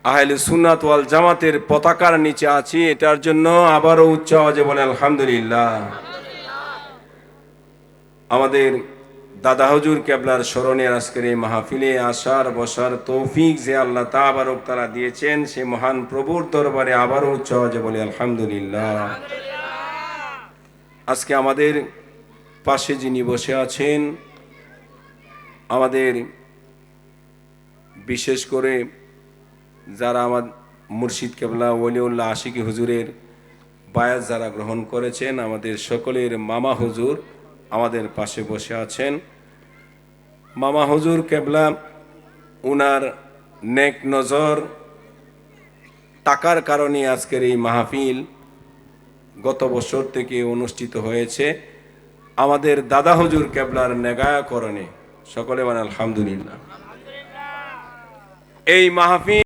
আহলে সুন্নাত ওয়াল জামাতের পতাকার নিচে আছি, এটার জন্য আবারও উচ্চ আওয়াজে বলে আলহামদুলিল্লাহ। আমাদের দাদা হুজুর কেবলার স্মরণে আজকের এই মাহফিলে আসার বসার তৌফিক যে আল্লাহ তাবারক তাআলা দিয়েছেন, সে মহান প্রভুর দরবারে আবারও উচ্চ আওয়াজে বলে আলহামদুলিল্লাহ। আজকে আমাদের পাশে যিনি বসে আছেন, আমাদের বিশেষ করে যারা আমার মুর্শিদ কেবলা ওলিউল্লাহ আশিকি হুজুরের বায়াত যারা গ্রহণ করেছেন, আমাদের সকলের মামা হুজুর আমাদের পাশে বসে আছেন। মামা হুজুর কেবলা উনার নেক নজর টাকার কারণে আজকের এই মাহফিল গত বছর থেকে অনুষ্ঠিত হয়েছে। আমাদের দাদা হুজুর কেবলার নেগায়াকরণে সকলে মানে আলহামদুলিল্লাহ। এই মাহফিল